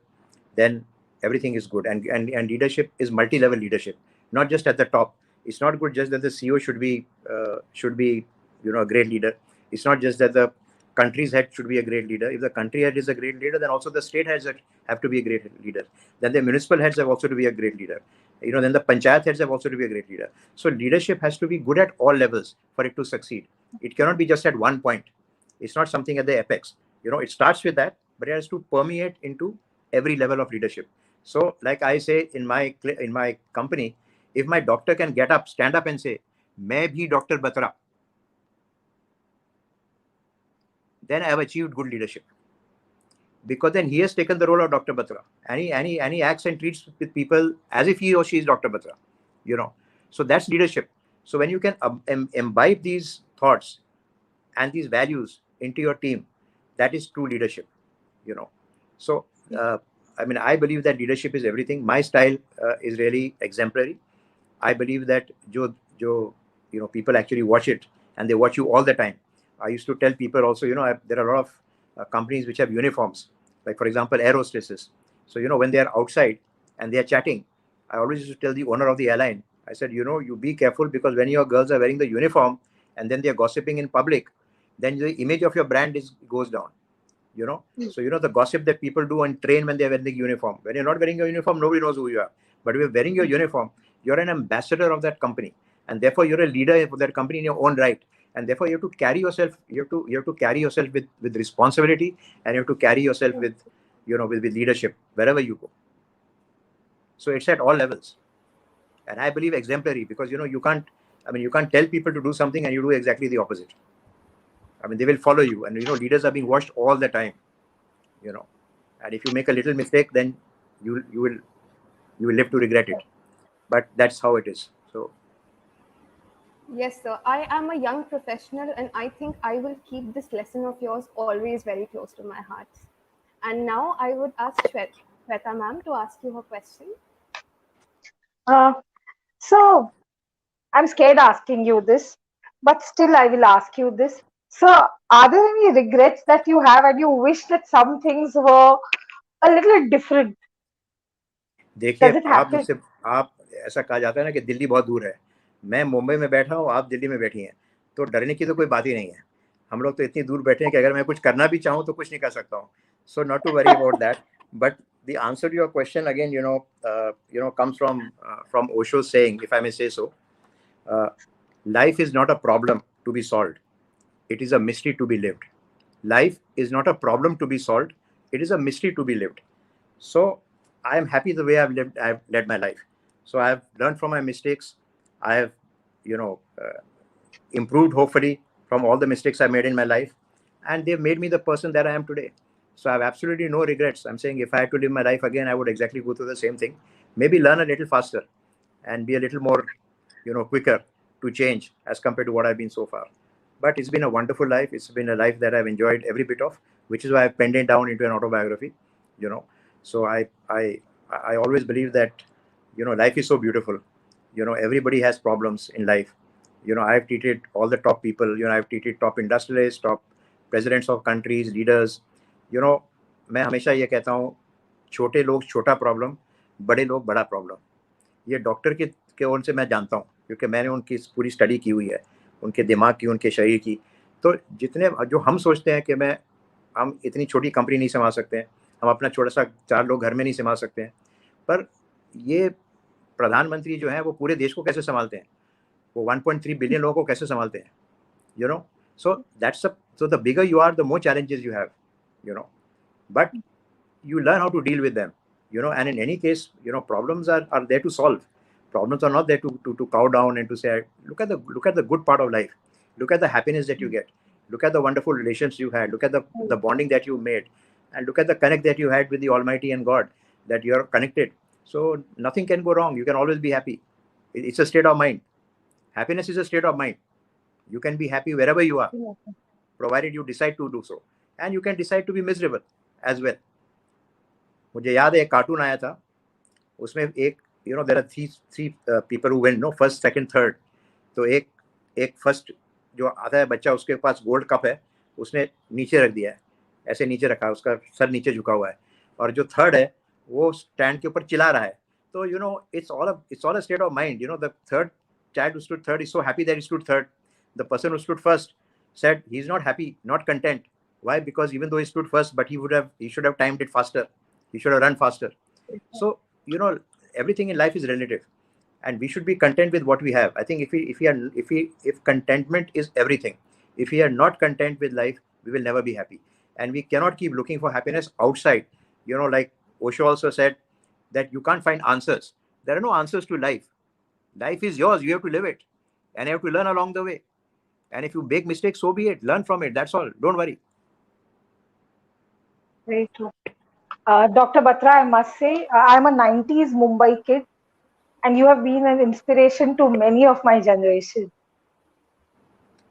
then everything is good. And leadership is multi-level leadership, not just at the top. It's not good just that the CEO should be a great leader. It's not just that the country's head should be a great leader. If the country head is a great leader, then also the state heads have to be a great leader. Then the municipal heads have also to be a great leader. Then the panchayat heads have also to be a great leader. So leadership has to be good at all levels for it to succeed. It cannot be just at one point. It's not something at the apex. It starts with that, but it has to permeate into every level of leadership. So like I say in my company, if my doctor can stand up and say, "Main bhi Dr. Batra," then I have achieved good leadership. Because then he has taken the role of Dr. Batra, and he acts and treats with people as if he or she is Dr. Batra. So that's leadership. So when you can imbibe these thoughts and these values into your team, that is true leadership. So I believe that leadership is everything. My style is really exemplary. I believe that people actually watch it, and they watch you all the time. I used to tell people also, there are a lot of companies which have uniforms, like for example, air hostesses. So when they are outside and they are chatting, I always used to tell the owner of the airline, I said, you be careful, because when your girls are wearing the uniform and then they are gossiping in public, then the image of your brand goes down. So the gossip that people do on train when they're wearing the uniform. When you're not wearing your uniform, nobody knows who you are. But if you're wearing your uniform, you're an ambassador of that company, and therefore you're a leader of that company in your own right. And therefore you have to carry yourself. You have to carry yourself with responsibility, and you have to carry yourself with leadership wherever you go. So it's at all levels, and I believe exemplary, because you can't I mean, you can't tell people to do something and you do exactly the opposite. I mean, they will follow you, and leaders are being watched all the time. And if you make a little mistake, then you will live to regret it. But that's how it is. So Yes, sir. I am a young professional, and I think I will keep this lesson of yours always very close to my heart. And now I would ask Shweta ma'am to ask you her question. Uh, so I'm scared asking you this, but still I will ask you this. So, are there any regrets that you have and you wish that some things were a little different? देखिए, Does it आप happen? मुझसे आप ऐसा कहा जाता है ना कि दिल्ली बहुत दूर है। मैं मुंबई में बैठा हूँ, आप दिल्ली में बैठी हैं, तो डरने की तो कोई बात ही नहीं है। हम लोग तो इतनी दूर बैठे हैं कि अगर मैं कुछ करना भी चाहूँ तो कुछ नहीं कर सकता हूँ। So not to worry about that, but the answer to your question again comes from Osho's saying, if I may say so. Life is not a problem to be solved, it is a mystery to be lived. Life is not a problem to be solved, it is a mystery to be lived. So I am happy the way I've led my life. So I have learned from my mistakes. I have, improved hopefully from all the mistakes I made in my life, and they've made me the person that I am today. So I have absolutely no regrets. I'm saying if I had to live my life again, I would exactly go through the same thing. Maybe learn a little faster and be a little more, quicker to change as compared to what I've been so far. But it's been a wonderful life. It's been a life that I've enjoyed every bit of, which is why I've penned it down into an autobiography. You know, so I always believe that life is so beautiful. Everybody has problems in life. I've treated all the top people. I've treated top industrialists, top presidents of countries, leaders. मैं हमेशा ये कहता हूँ, छोटे लोग छोटा problem, बड़े लोग बड़ा प्रॉब्लम। ये डॉक्टर के ओर से मैं जानता हूँ, क्योंकि मैंने उनकी पूरी स्टडी की हुई है, उनके दिमाग की, उनके शरीर की। तो जितने जो हम सोचते हैं कि हम इतनी छोटी कंपनी नहीं संभाल सकते हैं, हम अपना छोटा सा 4 लोग घर में नहीं संभाल सकते हैं, पर ये प्रधानमंत्री जो हैं वो पूरे देश को कैसे संभालते हैं, वो 1.3 बिलियन लोगों को कैसे संभालते हैं, so so the bigger you are, the more challenges you have, but you learn how to deal with them, and in any case, problems are there to solve. Problems are not there to cow down and to say, look at the good part of life, look at the happiness that you get, look at the wonderful relations you had, look at the bonding that you made, and look at the connect that you had with the Almighty and God, that you are connected. So nothing can go wrong. You can always be happy. It's a state of mind. Happiness is a state of mind. You can be happy wherever you are, provided you decide to do so, and you can decide to be miserable as well. मुझे याद है एक cartoon आया था, उसमें एक there are three people who win, first, second, third. तो एक फर्स्ट जो आता है बच्चा, उसके पास गोल्ड कप है, उसने नीचे रख दिया है, ऐसे नीचे रखा है, उसका सर नीचे झुका हुआ है, और जो थर्ड है वो स्टैंड के ऊपर चिल्ला रहा है. तो it's all a state of mind. The third child who stood third is so happy that he stood third. The person who stood first said he's not happy, not content. Why? Because even though he stood first, but he should have timed it faster. He should have run faster. So everything in life is relative, and we should be content with what we have. I think if contentment is everything, if we are not content with life, we will never be happy, and we cannot keep looking for happiness outside. Like Osho also said, that you can't find answers. There are no answers to life. Life is yours. You have to live it, and you have to learn along the way. And if you make mistakes, so be it. Learn from it. That's all. Don't worry. Very true. Dr. Batra, I must say, I'm a 90s Mumbai kid, and you have been an inspiration to many of my generation.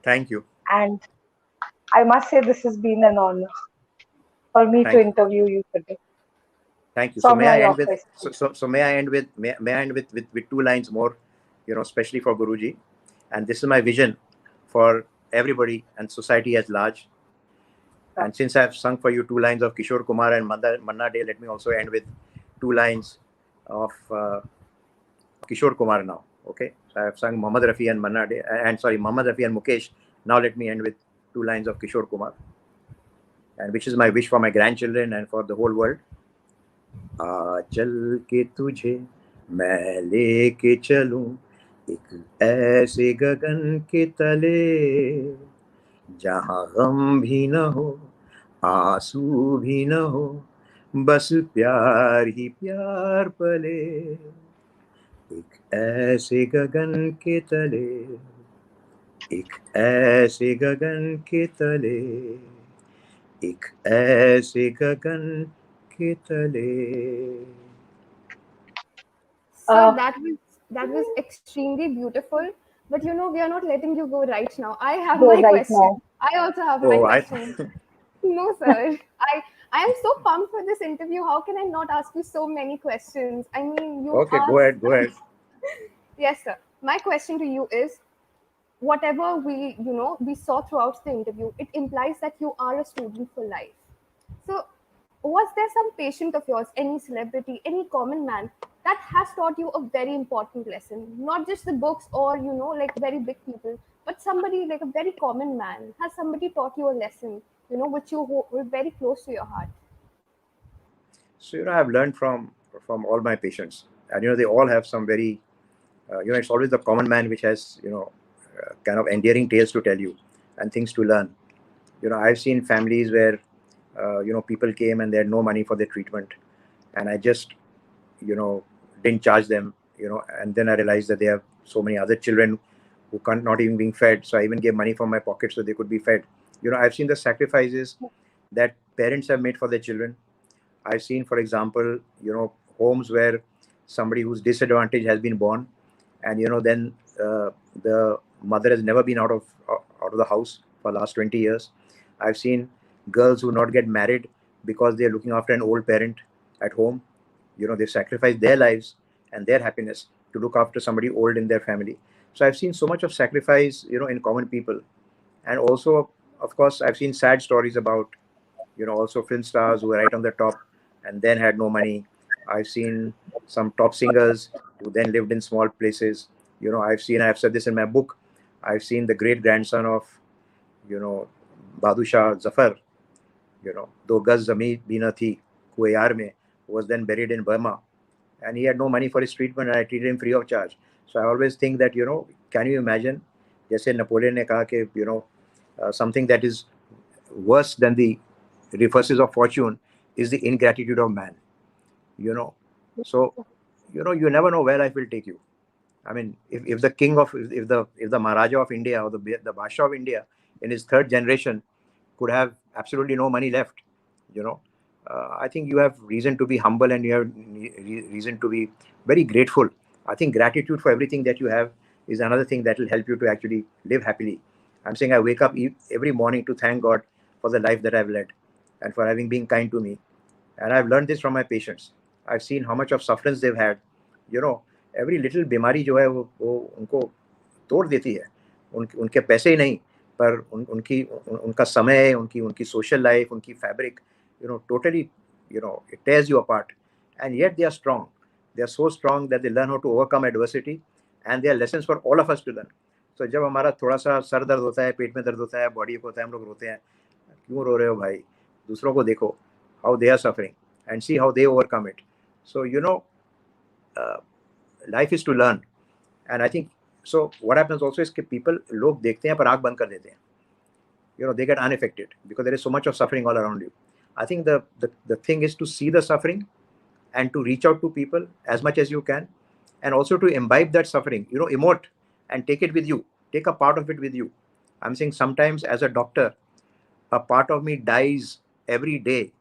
Thank you. And I must say, this has been an honor for me to interview you today. Thank you. So may I end with may I end with 2 lines more, especially for Guruji, and this is my vision for everybody and society at large. And since I've sung for you 2 lines of Kishore Kumar and Manna Day, let me also end with 2 lines of Kishore Kumar now. Okay, so I have sung Mohammad Rafi and Mohammad Rafi and Mukesh. Now let me end with 2 lines of Kishore Kumar, and which is my wish for my grandchildren and for the whole world. आ चल के तुझे मैं लेके चलूं एक ऐसे गगन के तले, जहां गम भी न हो, आंसू भी न हो, बस प्यार ही प्यार पले. एक ऐसे गगन के तले, एक ऐसे गगन के तले, एक ऐसे गगन के तले. Sir, Uh, that was extremely beautiful. But we are not letting you go right now. I have go my right question. now. I also have my Oh, I. question. No, sir. I am so pumped for this interview. How can I not ask you so many questions? I mean, you Okay, go asked. ahead, go ahead. Yes, sir. My question to you is, whatever we saw throughout the interview, it implies that you are a student for life. So, was there some patient of yours, any celebrity, any common man that has taught you a very important lesson? Not just the books or like very big people, but somebody like a very common man. Has somebody taught you a lesson, which were very close to your heart? So I've learned from all my patients, and they all have some very, it's always the common man which has kind of endearing tales to tell you and things to learn. I've seen families where people came and they had no money for their treatment, and I just you know didn't charge them, and then I realized that they have so many other children who can't not even being fed, so I even gave money from my pocket so they could be fed. I've seen the sacrifices that parents have made for their children. I've seen, for example, homes where somebody who's disadvantaged has been born, and then the mother has never been out of the house for the last 20 years. I've seen girls who not get married because they're looking after an old parent at home. They sacrifice their lives and their happiness to look after somebody old in their family. So I've seen so much of sacrifice, in common people. And also, of course, I've seen sad stories about also film stars who were right on the top and then had no money. I've seen some top singers who then lived in small places. I've said this in my book, I've seen the great grandson of you know Badusha Zafar, दो गज जमी भी न थी कुएं यार में, was then buried in Burma, and he had no money for his treatment, and I treated him free of charge. So I always think that, can you imagine, जैसे नेपोलियन ने कहा कि something that is worse than the reverses of fortune is the ingratitude of man. you know so you never know where life will take you. I mean, if the king of if the Maharaja of India or the Basha of India in his third generation could have absolutely no money left, you know, I think you have reason to be humble, and you have reason to be very grateful. I think gratitude for everything that you have is another thing that will help you to actually live happily. I'm saying I wake up every morning to thank God for the life that I've led and for having been kind to me. And I've learned this from my patients. I've seen how much of sufferance they've had. You know, every little बीमारी जो है वो उनको तोड़ देती है. उनके पैसे ही नहीं, पर उनका समय, उनकी उनकी सोशल लाइफ, उनकी fabric, totally, it tears you apart. And yet they are strong. They are so strong that they learn how to overcome adversity, and they are lessons for all of us to learn. So जब हमारा थोड़ा सा sir दर्द होता है, पेट में दर्द होता है, बॉडी को होता है, हम लोग रोते हैं, क्यों रो रहे हो भाई? दूसरों को देखो, how they are suffering, and see how they overcome it. So uh, life is to learn. And I think, so what happens also is that people, लोग देखते हैं पर आंख बंद कर देते हैं. They get unaffected because there is so much of suffering all around you. I think the thing is to see the suffering and to reach out to people as much as you can, and also to imbibe that suffering, emote and take it with you, take a part of it with you. I'm saying sometimes as a doctor, a part of me dies every day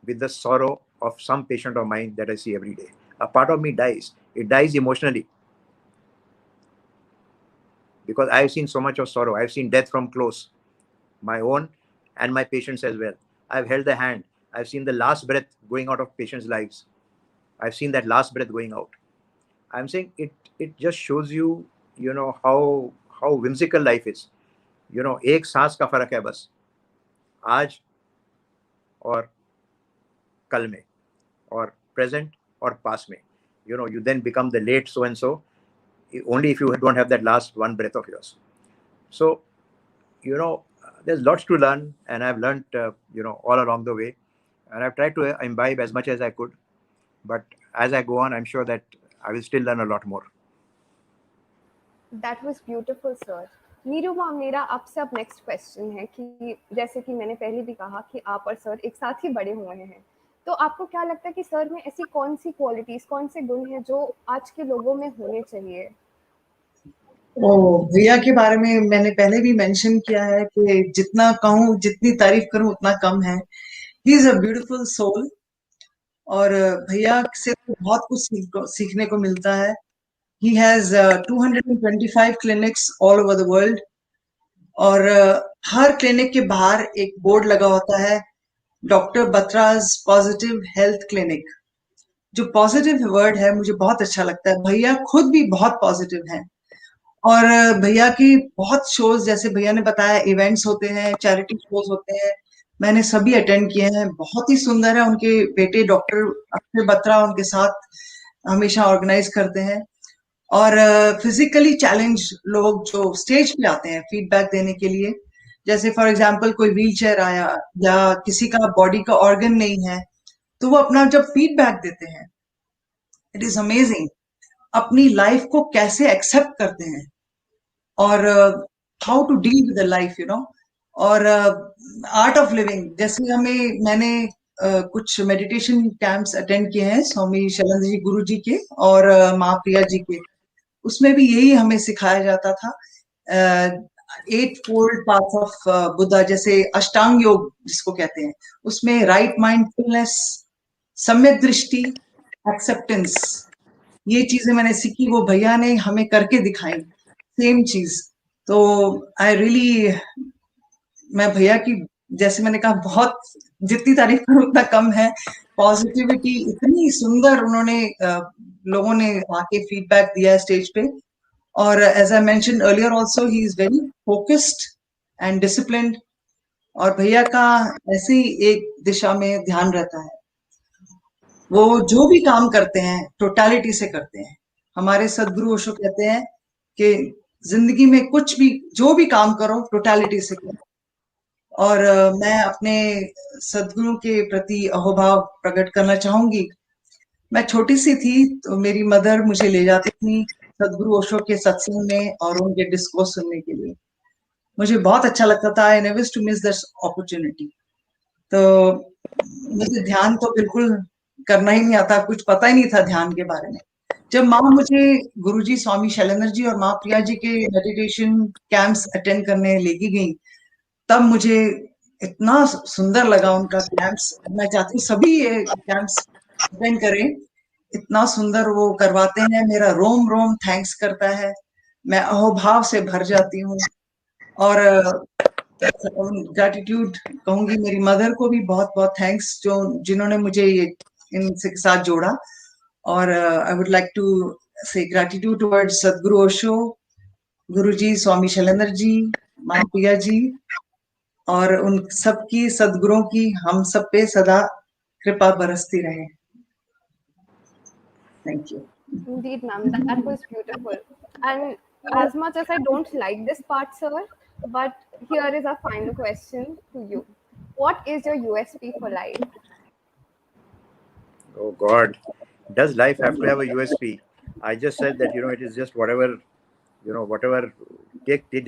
with the sorrow of some patient of mine that I see every day. A part of me dies. It dies emotionally because I've seen so much of sorrow. I've seen death from close, my own and my patients as well. I've held the hand. I've seen the last breath going out of patients' lives. I've seen that last breath going out. I'm saying it just shows you, how whimsical life is. एक सांस का फर्क है बस, आज और कल में, or present or past में. You then become the late so and so only if you don't have that last one breath of yours. So there's lots to learn, and I've learned all along the way, and I've tried to imbibe as much as I could. But as I go on, I'm sure that I will still learn a lot more. That was beautiful, sir. नीरुमा, मेरा आपसे अब next question है कि जैसे कि मैंने पहले भी कहा कि आप और सर एक साथ ही बड़े हुए हैं, तो आपको क्या लगता है कि सर में ऐसी कौन सी क्वालिटीज, कौन से गुण हैं जो आज के लोगों में होने चाहिए? ओ, भैया के बारे में मैंने पहले भी मेंशन किया है कि जितना कहूँ, जितनी तारीफ करूँ उतना कम है। He is a beautiful soul. और भैया से तो बहुत कुछ सीखने को मिलता है। He has 225 clinics all over the world. और हर क्लिनिक के बाहर एक बोर्ड लगा होता है, डॉक्टर बत्राज पॉजिटिव हेल्थ क्लिनिक। जो पॉजिटिव वर्ड है मुझे बहुत अच्छा लगता है। भैया खुद भी बहुत पॉजिटिव हैं। और भैया की बहुत शोज, जैसे भैया ने बताया, इवेंट्स होते हैं, चैरिटी शोज होते हैं, मैंने सभी अटेंड किए हैं। बहुत ही सुंदर है। उनके बेटे डॉक्टर अक्षय बत्रा उनके साथ हमेशा ऑर्गेनाइज करते हैं। और फिजिकली चैलेंज लोग जो स्टेज पे आते हैं फीडबैक देने के लिए, जैसे फॉर एग्जांपल कोई व्हील चेयर आया या किसी का बॉडी का ऑर्गन नहीं है, तो वो अपना जब फीडबैक देते हैं, इट इज अमेजिंग। अपनी लाइफ को कैसे एक्सेप्ट करते हैं और how to deal with the life, you know. और आर्ट ऑफ लिविंग, जैसे मैंने कुछ मेडिटेशन कैंप्स अटेंड किए हैं स्वामी शैलेंद्र जी गुरु जी के और माँ प्रिया जी के। उसमें भी यही हमें सिखाया जाता था, 8 फोल्ड पाथ ऑफ बुद्धा, जैसे अष्टांग योग जिसको कहते हैं, उसमें राइट माइंडफुलनेस, सम्यक दृष्टि, एक्सेप्टेंस, ये चीजें मैंने सीखी। वो भैया ने हमें करके दिखाई सेम चीज। तो आई रियली, मैं भैया की, जैसे मैंने कहा, बहुत, जितनी तारीफ करूं उतना कम है। पॉजिटिविटी इतनी सुंदर, उन्होंने लोगों ने आके फीडबैक दिया है स्टेज पे। और as I mention earlier also, he is very focused and disciplined. और भैया का ऐसे ही एक दिशा में ध्यान रहता है। वो जो भी काम करते हैं टोटालिटी से करते हैं। हमारे सदगुरु ओशो कहते हैं कि जिंदगी में कुछ भी, जो भी काम करो, टोटालिटी से करो। और मैं अपने सदगुरु के प्रति अहोभाव प्रकट करना चाहूंगी। मैं छोटी सी थी तो मेरी मदर मुझे ले जाती थी सदगुरु ओशो के सत्संग में और उनके डिस्कोर्स सुनने के लिए। मुझे बहुत अच्छा लगता था। I never to miss this opportunity. तो मुझे ध्यान तो बिल्कुल करना ही नहीं आता, कुछ पता ही नहीं था ध्यान के बारे में। जब माँ मुझे गुरुजी स्वामी शैलेंद्र जी और माँ प्रिया जी के मेडिटेशन कैंप्स अटेंड करने लेके गई, तब मुझे इतना सुंदर लगा उनका कैंप्स। मैं चाहती हूँ सभी ये कैंप्स अटेंड करें। इतना सुंदर वो करवाते हैं, मेरा रोम रोम थैंक्स करता है। मैं अहोभाव से भर जाती हूँ। और ग्रेटिट्यूड कहूंगी मेरी मदर को भी बहुत बहुत थैंक्स, जो जिन्होंने मुझे ये इनके साथ जोड़ा। और आई वुड लाइक टू से ग्रेटिट्यूड टुवर्ड्स सदगुरु ओशो, गुरुजी स्वामी शैलेंद्र जी, माँ प्रिया जी, और उन सबकी सदगुरुओं की हम सब पे सदा कृपा बरसती रहे। Thank you. Indeed, ma'am, that was beautiful. And as much as I don't like this part, sir, but here is a final question to you. What is your USP for life? Oh God, does life have to have a USP? I just said that it is just whatever, whatever.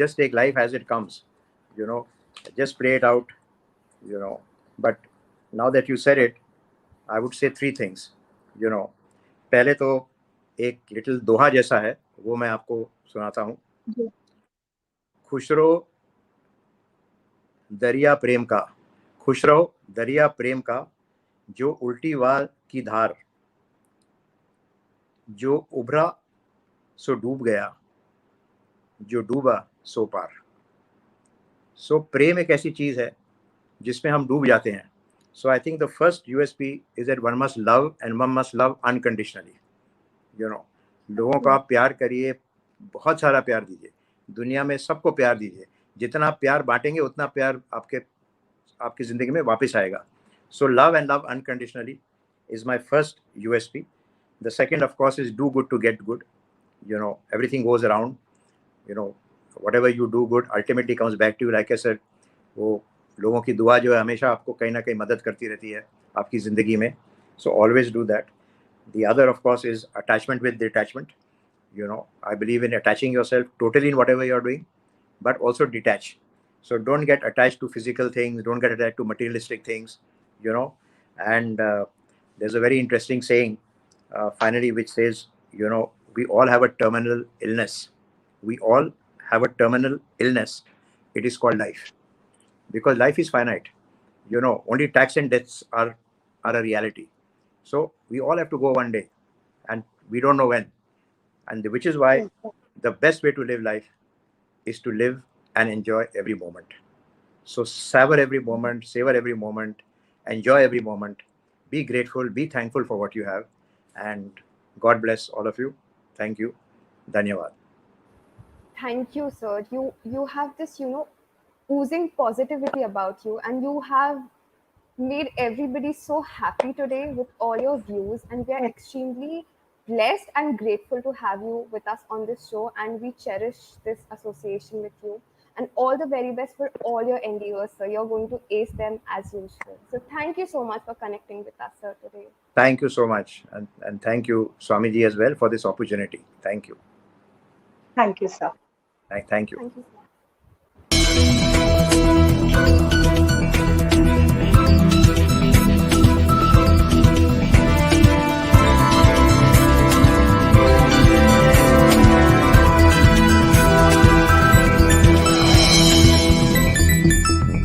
Just take life as it comes, you know, just play it out, you know. But now that you said it, I would say three things, you know. पहले तो एक little दोहा जैसा है, वो मैं आपको सुनाता हूँ। खुश रहो दरिया प्रेम का, खुश रहो दरिया प्रेम का, जो उल्टी वार की धार, जो उभरा सो डूब गया, जो डूबा सो पार। सो प्रेम एक ऐसी चीज है जिसमें हम डूब जाते हैं। So I think the first USP is that one must love and one must love unconditionally. लोगों को आप प्यार करिए, बहुत सारा प्यार दीजिए, दुनिया में सबको प्यार दीजिए। जितना आप प्यार बांटेंगे उतना प्यार आपकी जिंदगी में वापस आएगा। So love and love unconditionally is my first USP. The second, of course, is do good to get good. Everything goes around. Whatever you do good ultimately comes back to you. Like I said, वो लोगों की दुआ जो है हमेशा आपको कहीं ना कहीं मदद करती रहती है आपकी ज़िंदगी में. So always do that. The other, of course, is attachment with detachment. I believe in attaching yourself totally in whatever you're doing, but also detach. So don't get attached to physical things. Don't get attached to materialistic things. And there's a very interesting saying, finally, which says, we all have a terminal illness. We all have a terminal illness. It is called life, because life is finite. Only tax and deaths are a reality. So we all have to go one day, and we don't know when. And which is why Yes, sir. the best way to live life is to live and enjoy every moment. So savor every moment, enjoy every moment, be grateful, be thankful for what you have, and God bless all of you. Thank you. Dhanyavad. Thank you, sir. You have this, oozing positivity about you, and you have made everybody so happy today with all your views, and we are Yes, extremely blessed and grateful to have you with us on this show, and we cherish this association with you. And all the very best for all your endeavors, sir. You're going to ace them as usual. So thank you so much for connecting with us, sir, today. Thank you so much. And thank you, Swamiji, as well, for this opportunity. Thank you. thank you, sir. Thank you. Thank you, sir.